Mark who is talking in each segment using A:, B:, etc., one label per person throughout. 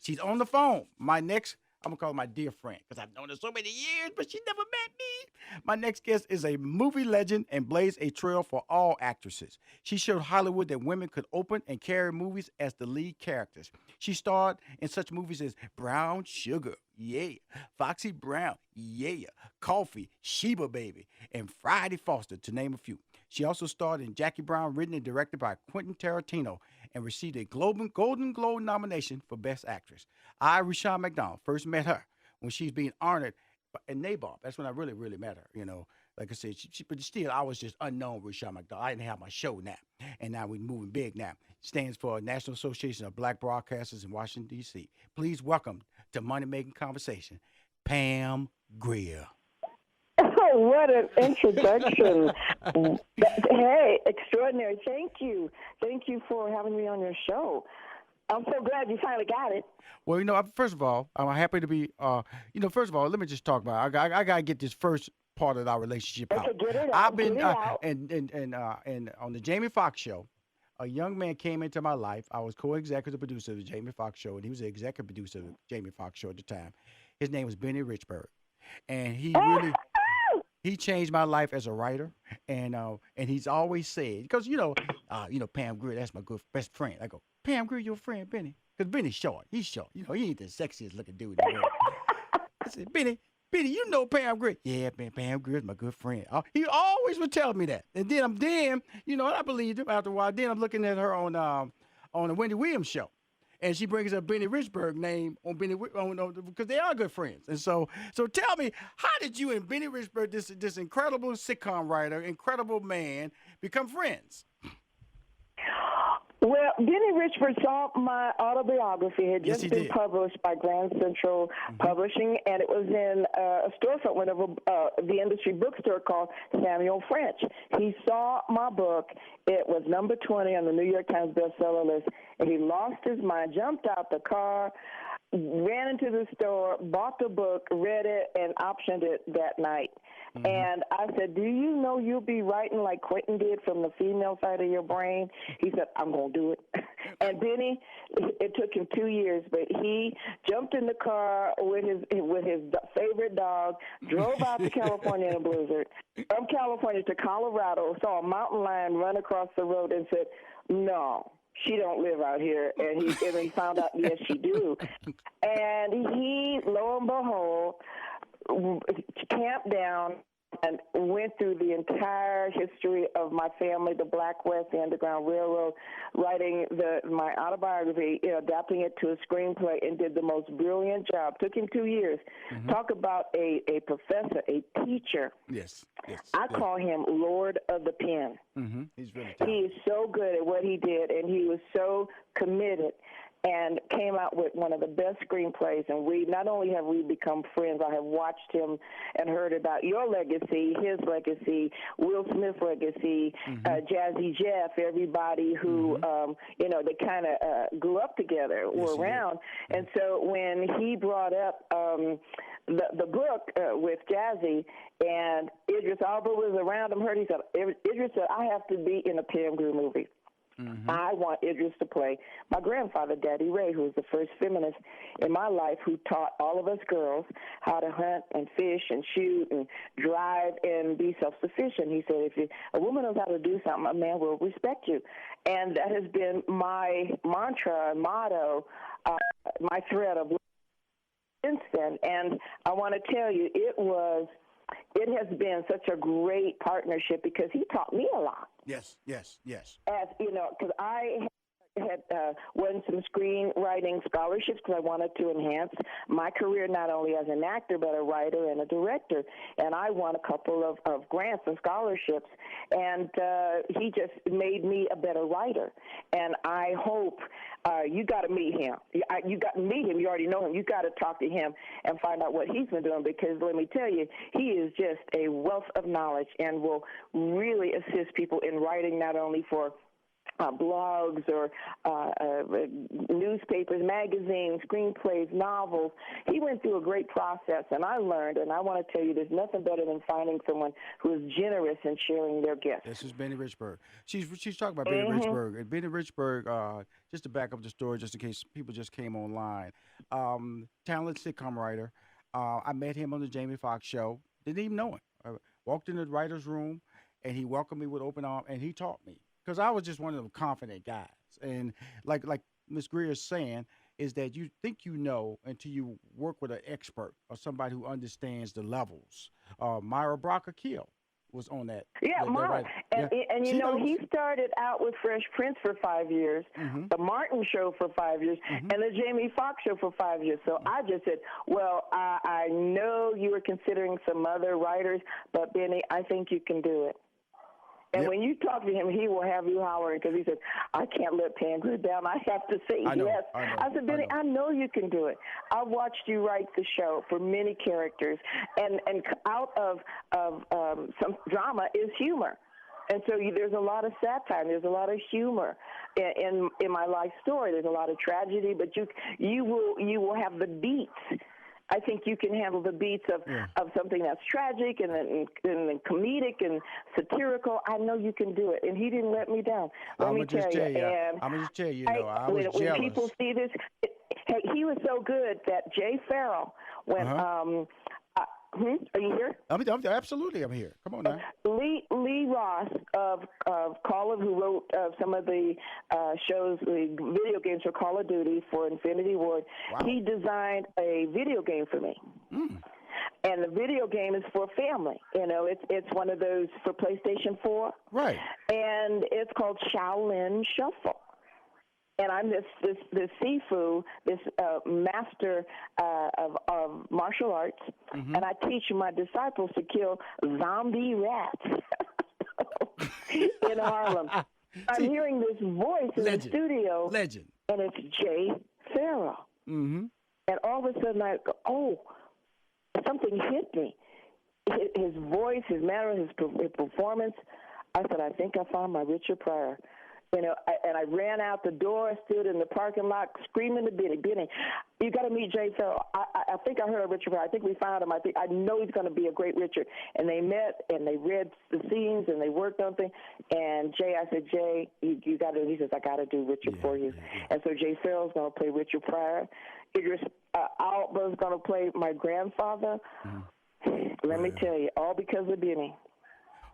A: She's on the phone. My next, I'm gonna call her my dear friend because I've known her so many years, but she never met me. My next guest is a movie legend and blazed a trail for all actresses. She showed Hollywood that women could open and carry movies as the lead characters. She starred in such movies as Brown Sugar, yeah, Foxy Brown, yeah, Coffee, Sheba Baby, and Friday Foster, to name a few. She also starred in Jackie Brown, written and directed by Quentin Tarantino, and received a Golden Globe nomination for Best Actress. I, Rushion McDonald, first met her when she was being honored in Nabob. That's when I really met her. Like I said, but still, I was just unknown Rushion McDonald. I didn't have my show now, and now we're moving big now. Stands for National Association of Black Broadcasters in Washington, D.C. Please welcome to Money Making Conversation, Pam Grier.
B: Oh, what an introduction. Hey, extraordinary. Thank you. Thank you for having me on your show. I'm so glad you finally got it.
A: Well, first of all, I'm happy to be, first of all, let me just talk about it. I got to get this first part of our relationship out.
B: Okay, get it out.
A: I've been,
B: get it out.
A: and on the Jamie Foxx show, a young man came into my life. I was co-executive producer of the Jamie Foxx show, and he was the executive producer of the Jamie Foxx show at the time. His name was Benny Richburg, and he changed my life as a writer, and he's always said, because Pam Grier, that's my good best friend. I go, Pam Grier, your friend Benny, because Benny's short. He's short. He ain't the sexiest looking dude in the world. I said, Benny, you know Pam Grier. Yeah, man, Pam Grier's my good friend. He always would tell me that, and then I believed him after a while. Then I'm looking at her on the Wendy Williams show. And she brings up Benny Richburg name on because they are good friends. And so tell me, how did you and Benny Richburg, this incredible sitcom writer, incredible man, become friends?
B: Well, Benny Richburg saw my autobiography. It had just been published by Grand Central Publishing, and it was in a storefront, whatever, the industry bookstore called Samuel French. He saw my book. It was number 20 on the New York Times bestseller list, and he lost his mind, jumped out the car, ran into the store, bought the book, read it, and optioned it that night. Mm-hmm. And I said, do you know you'll be writing like Quentin did from the female side of your brain? He said, I'm going to do it. And Benny, it took him 2 years, but he jumped in the car with his favorite dog, drove out to California in a blizzard, from California to Colorado, saw a mountain lion run across the road and said, no, she don't live out here. And he found out, yes, she do. And he, lo and behold, camped down and went through the entire history of my family, the Black West, the Underground Railroad, writing my autobiography, adapting it to a screenplay, and did the most brilliant job. Took him 2 years. Mm-hmm. Talk about a professor, a teacher.
A: Yes.
B: I call him Lord of the Pen.
A: Mm-hmm. He's really talented.
B: He is so good at what he did, and he was so committed, and came out with one of the best screenplays. And we not only have we become friends, I have watched him and heard about your legacy, his legacy, Will Smith's legacy, Jazzy Jeff, everybody who, they kind of grew up together, were around. And so when he brought up the book with Jazzy, and Idris Elba was around him, he said, Idris said, I have to be in a Pam Grier movie. Mm-hmm. I want Idris to play my grandfather, Daddy Ray, who was the first feminist in my life, who taught all of us girls how to hunt and fish and shoot and drive and be self-sufficient. He said, if a woman knows how to do something, a man will respect you. And that has been my mantra and motto, my thread of life since then. And I want to tell you, it has been such a great partnership because he taught me a lot.
A: Yes.
B: As because I had won some screenwriting scholarships because I wanted to enhance my career not only as an actor but a writer and a director. And I won a couple of grants and scholarships, and he just made me a better writer. And I hope you got to meet him. You got to meet him. You already know him. You got to talk to him and find out what he's been doing, because let me tell you, he is just a wealth of knowledge and will really assist people in writing not only for blogs or newspapers, magazines, screenplays, novels. He went through a great process, and I learned, and I want to tell you, there's nothing better than finding someone who is generous in sharing their gifts.
A: This is Benny Richburg. She's talking about Benny Richburg. And Benny Richburg, just to back up the story, just in case people just came online, talented sitcom writer. I met him on the Jamie Foxx show. Didn't even know him. I walked in the writer's room, and he welcomed me with open arms, and he taught me. Because I was just one of them confident guys. And like Ms. Grier is saying, is that you think you know until you work with an expert or somebody who understands the levels. Myra Brocker-Keel was on that.
B: Yeah, Myra. And you know, he started out with Fresh Prince for 5 years, the Martin Show for 5 years, and the Jamie Foxx Show for 5 years. So I just said, well, I know you were considering some other writers, but Benny, I think you can do it. And when you talk to him, he will have you hollering because he says, I can't let Pam Grier down. I have to say yes. I said, Benny, I know you can do it. I watched you write the show for many characters, and out of some drama is humor. And so there's a lot of satire, and there's a lot of humor in my life story. There's a lot of tragedy, but you will have the beats. I think you can handle the beats of something that's tragic and then comedic and satirical. I know you can do it, and he didn't let me down. Let me tell you.
A: I'm going to tell you, I was jealous.
B: When people see this, he was so good that Jay Farrell, when are you here?
A: Absolutely, I'm here. Come on now.
B: Lee Ross of Call of, who wrote some of the shows, the video games for Call of Duty for Infinity Ward. Wow. He designed a video game for me. And the video game is for family. You know, it's one of those for PlayStation 4.
A: Right. And
B: it's called Shaolin Shuffle. And I'm this Sifu, this master of martial arts, and I teach my disciples to kill zombie rats in Harlem. I'm hearing this voice in the studio, and it's Jay Farrell. And all of a sudden I go, oh, something hit me. His voice, his manner, his performance. I said, I think I found my Richard Pryor. You know, and I ran out the door, stood in the parking lot, screaming to Benny, you got to meet Jay Farrell. I think I heard Richard Pryor. I think we found him. I know he's going to be a great Richard. And they met, and they read the scenes, and they worked on things. And Jay, I said, Jay, you got to. He says, I got to do Richard for you. And so Jay Farrell's going to play Richard Pryor. Idris Elba's going to play my grandfather. Let me tell you, all because of Benny.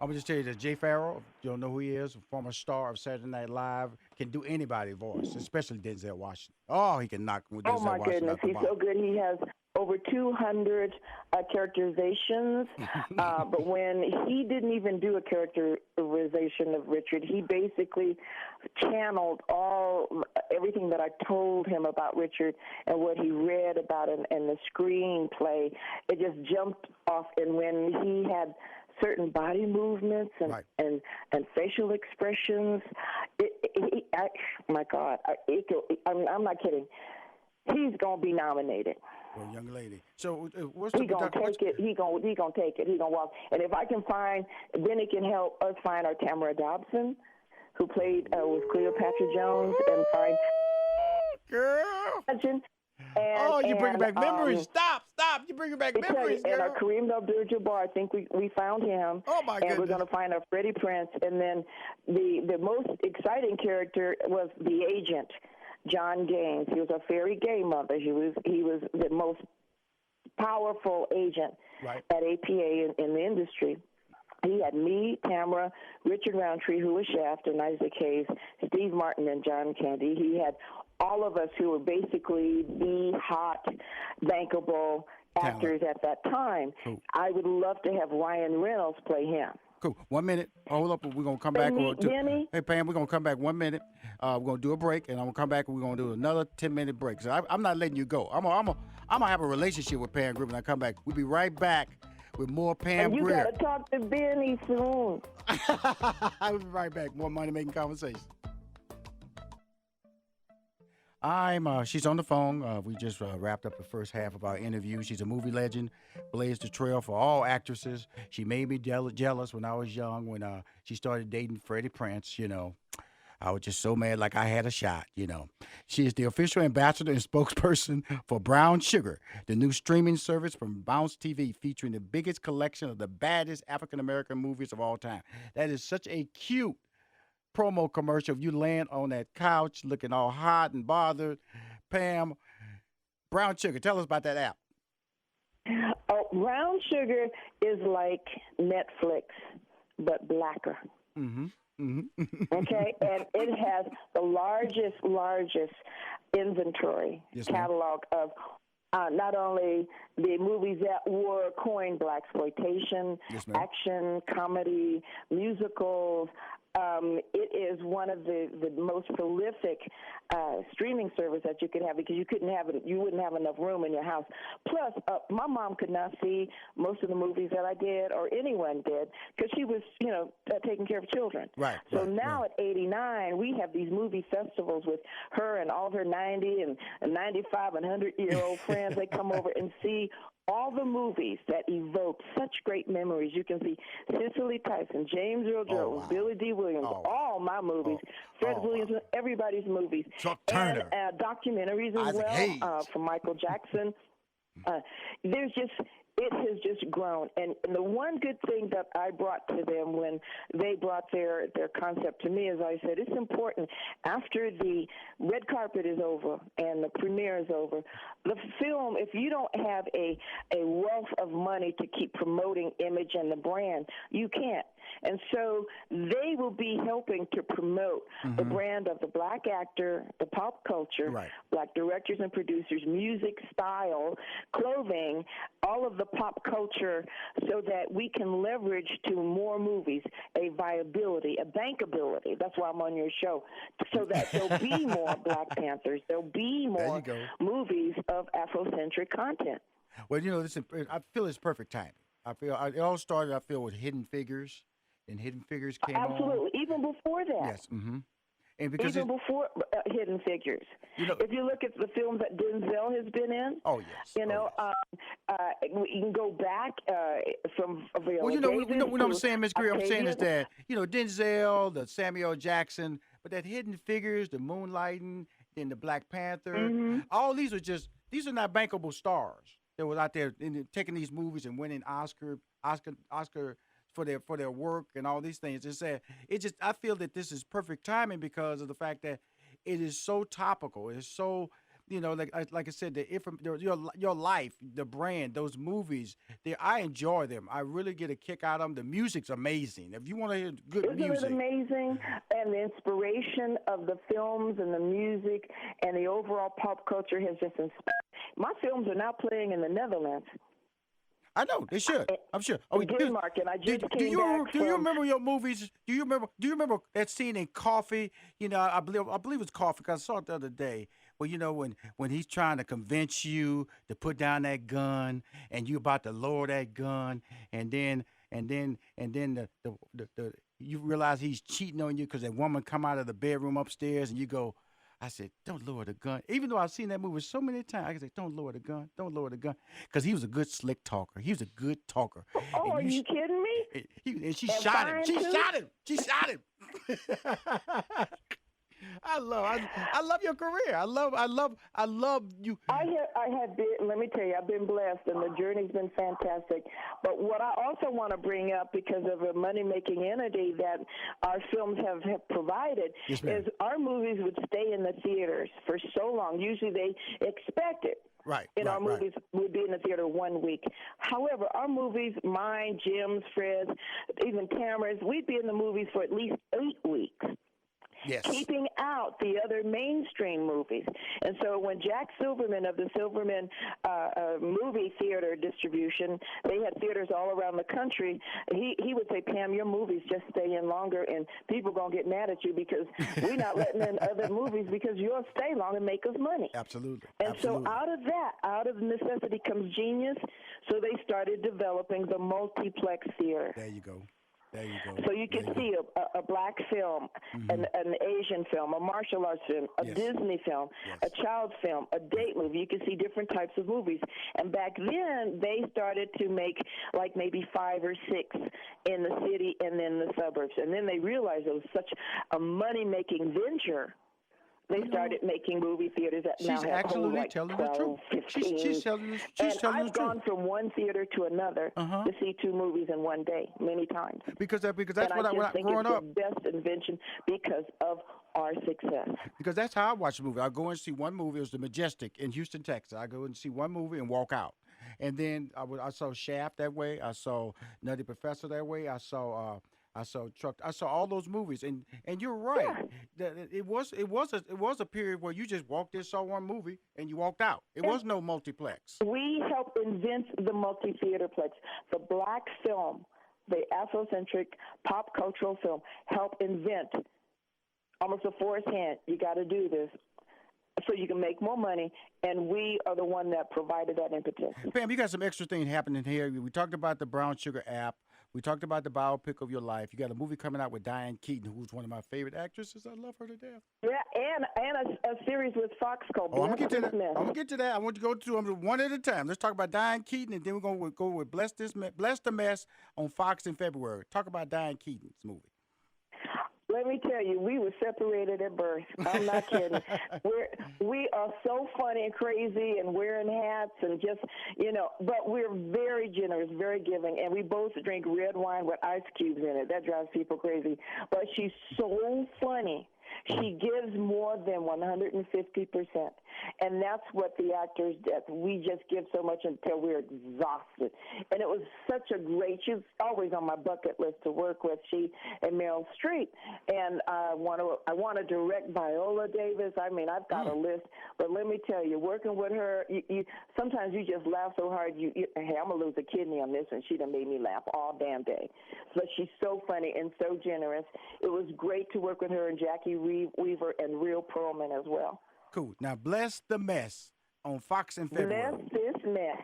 A: I'm going to just tell you that Jay Farrell, you don't know who he is, a former star of Saturday Night Live, can do anybody's voice, especially Denzel Washington. Oh, he can knock Denzel Washington.
B: Oh, my goodness. He's so good. He has over 200 characterizations. But when he didn't even do a characterization of Richard, he basically channeled everything that I told him about Richard and what he read about him and the screenplay. It just jumped off. And when he had certain body movements and facial expressions, my God, I'm not kidding. He's gonna be nominated.
A: Well, young lady. So what's the
B: He gonna take it. He gonna take it. He gonna walk. And if I can find, then it can help us find our Tamara Dobson, who played with Cleopatra Jones, and find
A: girl. You bring back memories. Stop. You bring back memories, girl.
B: And our Kareem Abdul-Jabbar, I think we found him.
A: Oh, my goodness.
B: And we're going to find our Freddie Prinze. And then the most exciting character was the agent, John Gaines. He was a very gay mother. He was the most powerful agent at APA in the industry. He had me, Tamara, Richard Roundtree, who was Shaft, and Isaac Hayes, Steve Martin, and John Candy. He had all of us who were basically the hot, bankable actors at that time. Cool. I would love to have Ryan Reynolds play him.
A: Cool. 1 minute. Hold up. We're going to come back. Hey, Pam, we're going to come back 1 minute. We're going to do a break, and I'm going to come back, and we're going to do another 10-minute break. So I'm not letting you go. I'm going to have a relationship with Pam Grier when I come back. We'll be right back with more Pam Grier.
B: And you got to talk to Benny soon.
A: I'll be right back. More money-making conversation. She's on the phone. We just wrapped up the first half of our interview. She's a movie legend, blazed the trail for all actresses. She made me jealous when I was young, when she started dating Freddie Prinze, you know. I was just so mad like I had a shot, She is the official ambassador and spokesperson for Brown Sugar, the new streaming service from Bounce TV featuring the biggest collection of the baddest African-American movies of all time. That is such a cute promo commercial. You land on that couch looking all hot and bothered. Pam, Brown Sugar, tell us about that app.
B: Oh, Brown Sugar is like Netflix, but blacker.
A: Mm-hmm. Mm-hmm.
B: Okay, and it has the largest inventory catalog of not only the movies that were coined blaxploitation, action, comedy, musicals. It is one of the most prolific streaming service that you could have because you wouldn't have enough room in your house. Plus, my mom could not see most of the movies that I did or anyone did because she was, taking care of children.
A: Right.
B: So now at 89, we have these movie festivals with her and all of her 90 and 95 and 100-year-old friends. They come over and see all the movies that evoke such great memories. You can see Cicely Tyson, James Earl Jones, Billy D. Williams, all my movies, Fred Williams, everybody's movies.
A: Chuck Turner.
B: And documentaries as well from Michael Jackson. It has just grown. And the one good thing that I brought to them when they brought their concept to me, as I said, it's important after the red carpet is over and the premiere is over, the film, if you don't have a wealth of money to keep promoting image and the brand, you can't. And so they will be helping to promote the brand of the black actor, the pop culture, black directors and producers, music, style, clothing, all of the pop culture so that we can leverage to more movies, a viability, a bankability. That's why I'm on your show, so that there'll be more Black Panthers. There'll be more movies of Afrocentric content.
A: Well, I feel it's perfect timing. It all started, with Hidden Figures. And Hidden Figures came on.
B: Absolutely. Even before that.
A: Yes. Mm-hmm. And because
B: even before Hidden Figures. If you look at the films that Denzel has been in.
A: Oh, yes.
B: You can go back from Viola
A: what I'm saying, Ms. Grier, I'm saying is that, Denzel, the Samuel Jackson, but that Hidden Figures, the Moonlighting, then the Black Panther, all these are not bankable stars that was out there taking these movies and winning Oscar for their work and all these things. I feel that this is perfect timing because of the fact that it is so topical. It is so, like I said, your life, the brand, those movies, I enjoy them. I really get a kick out of them. The music's amazing. If you want to hear good music.
B: Isn't it amazing? And the inspiration of the films and the music and the overall pop culture has just inspired. My films are now playing in the Netherlands.
A: I know they should. I'm sure.
B: Denmark, and I just
A: do you remember your movies? Do you remember that scene in Coffee? I believe it was Coffee because I saw it the other day. Well, when he's trying to convince you to put down that gun, and you about to lower that gun, and then you realize he's cheating on you because that woman come out of the bedroom upstairs, and you go. I said, don't lower the gun. Even though I've seen that movie so many times, I said, don't lower the gun. Don't lower the gun. Because he was a good slick talker. He was a good talker.
B: Oh, are you kidding me?
A: And she shot him. She shot him. I love your career. I love you.
B: I have been, let me tell you, I've been blessed and the journey's been fantastic. But what I also want to bring up because of a money-making entity that our films have provided is our movies would stay in the theaters for so long. Usually they expect it.
A: Right.
B: Our movies would be in the theater 1 week. However, our movies, mine, Jim's, Fred's, even Tamara's, we'd be in the movies for at least 8 weeks.
A: Yes.
B: Keeping out the other mainstream movies. And so when Jack Silverman of the Silverman movie theater distribution, they had theaters all around the country, he would say, Pam, your movies just stay in longer and people are going to get mad at you because we're not letting in other movies because you'll stay long and make us money.
A: Absolutely.
B: And so out of necessity comes genius, so they started developing the multiplex theater.
A: There you go. There you go.
B: So you can see a black film, an Asian film, a martial arts film, a Disney film, a child's film, a date movie. You can see different types of movies. And back then, they started to make like maybe 5 or 6 in the city and then the suburbs. And then they realized it was such a money-making venture. They started making movie theaters that now have hold like 12, 15.
A: She's telling the truth.
B: I've gone from one theater to another to see 2 movies in one day many times.
A: Because that's
B: and
A: what I
B: think
A: growing
B: it's
A: up.
B: the best invention because of our success.
A: Because that's how I watch a movie. I go and see one movie. It was The Majestic in Houston, Texas. I go and see one movie and walk out. And then I saw Shaft that way. I saw Nutty Professor that way. I saw all those movies, and you're right. Yeah. It was a period where you just walked in, saw one movie, and you walked out. It was no multiplex.
B: We helped invent the multi-theaterplex. The black film, the Afrocentric pop cultural film, helped invent almost a forced hand. You got to do this so you can make more money, and we are the one that provided that impetus.
A: Pam, you got some extra things happening here. We talked about the Brown Sugar app. We talked about the biopic of your life. You got a movie coming out with Diane Keaton, who's one of my favorite actresses. I love her to death.
B: Yeah, and a series with Fox called
A: I'm gonna get to that. I'm gonna get to that. I want to go to them one at a time. Let's talk about Diane Keaton, and then we're gonna go with Bless the Mess on Fox in February. Talk about Diane Keaton's movie.
B: Let me tell you, we were separated at birth. I'm not kidding. We are so funny and crazy and wearing hats and just, but we're very generous, very giving, and we both drink red wine with ice cubes in it. That drives people crazy. But she's so funny. She gives more than 150%. And that's what the actors did. We just give so much until we're exhausted. And it was such a great, she's always on my bucket list to work with, she and Meryl Streep. And I want to direct Viola Davis. I mean, I've got a list. But let me tell you, working with her, sometimes you just laugh so hard, hey, I'm going to lose a kidney on this one. She done made me laugh all damn day. But she's so funny and so generous. It was great to work with her and Jackie Weaver and Real Perlman as well.
A: Cool. Now, Bless the Mess on Fox in February.
B: Bless this mess.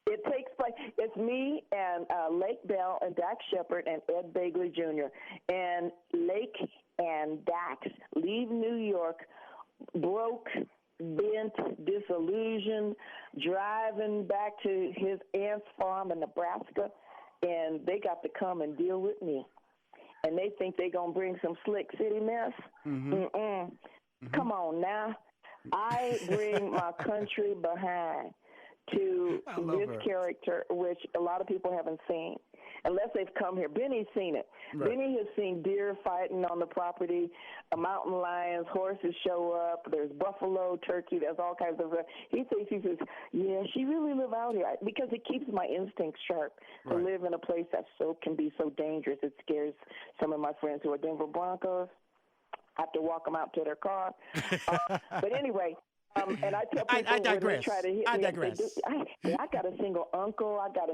B: It takes place. It's me and Lake Bell and Dax Shepard and Ed Begley Jr. And Lake and Dax leave New York broke, bent, disillusioned, driving back to his aunt's farm in Nebraska, and they got to come and deal with me. And they think they're going to bring some slick city mess. Come on now. I bring my country behind to this character, which a lot of people haven't seen, unless they've come here. Benny's seen it. Right. Benny has seen deer fighting on the property, mountain lions, horses show up, there's buffalo, turkey, there's all kinds of stuff. He says, yeah, she really live out here, because it keeps my instincts sharp to live in a place that can be so dangerous. It scares some of my friends who are Denver Broncos. I have to walk them out to their car. But anyway, and I tell people
A: I digress.
B: when they try to hit me,
A: I digress.
B: I got a single uncle. I've got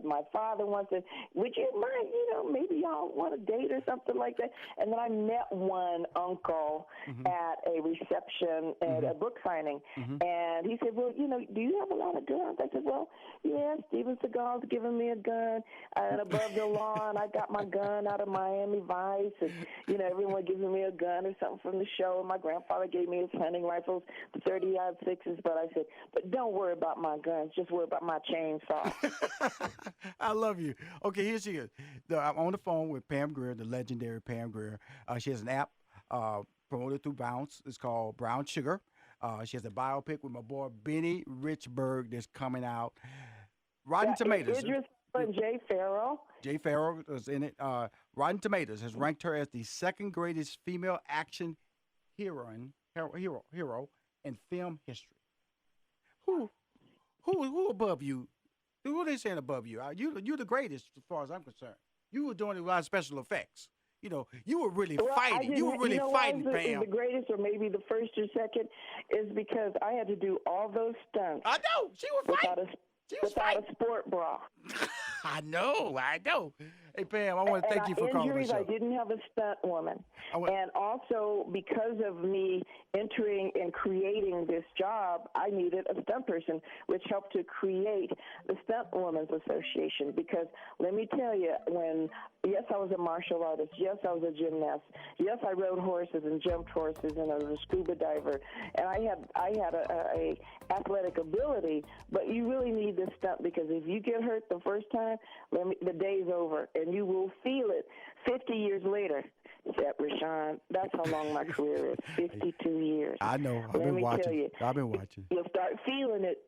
B: my father wants to. Would you mind? Maybe y'all want to date or something like that. And then I met one uncle at a reception at a book signing, and he said, "Well, do you have a lot of guns?" I said, "Well, yeah, Steven Seagal's giving me a gun, and above the law, and I got my gun out of Miami Vice, and everyone giving me a gun or something from the show. And my grandfather gave me his hunting rifles." 30-aught sixes, but I said, but don't worry about my guns. Just worry about my chainsaw.
A: I love you. Okay, here she is. I'm on the phone with Pam Grier, the legendary Pam Grier. She has an app promoted through Bounce. It's called Brown Sugar. She has a biopic with my boy Benny Richburg that's coming out. Rotten Tomatoes.
B: Idris and Jay Farrell.
A: Jay Farrell is in it. Rotten Tomatoes has ranked her as the second greatest female action hero in film history. Who above you? Who are they saying above you? You're the greatest as far as I'm concerned. You were doing a lot of special effects. You were really fighting. You were really fighting, Pam.
B: The greatest, or maybe the first or second, is because I had to do all those stunts.
A: I know. She was fighting.
B: Without a sport bra.
A: I know. Hey, Pam, I want to thank you for calling the
B: injuries,
A: show.
B: I didn't have a stunt woman. And also, because of me entering and creating this job, I needed a stunt person, which helped to create the Stunt Women's Association. Because let me tell you, yes, I was a martial artist. Yes, I was a gymnast. Yes, I rode horses and jumped horses, and I was a scuba diver. And I had a athletic ability, but you really need this stunt, because if you get hurt the first time, the day's over, and you will feel it 50 years later. Rushion, that's how long my career is, 52 years.
A: I know. I've been watching.
B: You'll start feeling it.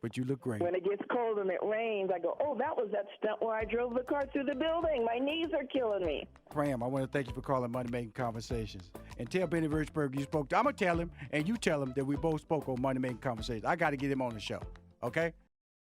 A: But you look great.
B: When it gets cold and it rains, I go, oh, that was that stunt where I drove the car through the building. My knees are killing me.
A: Pam, I want to thank you for calling Money Making Conversations. And tell Benny Richburg you spoke. I'm going to tell him, and you tell him that we both spoke on Money Making Conversations. I got to get him on the show. Okay?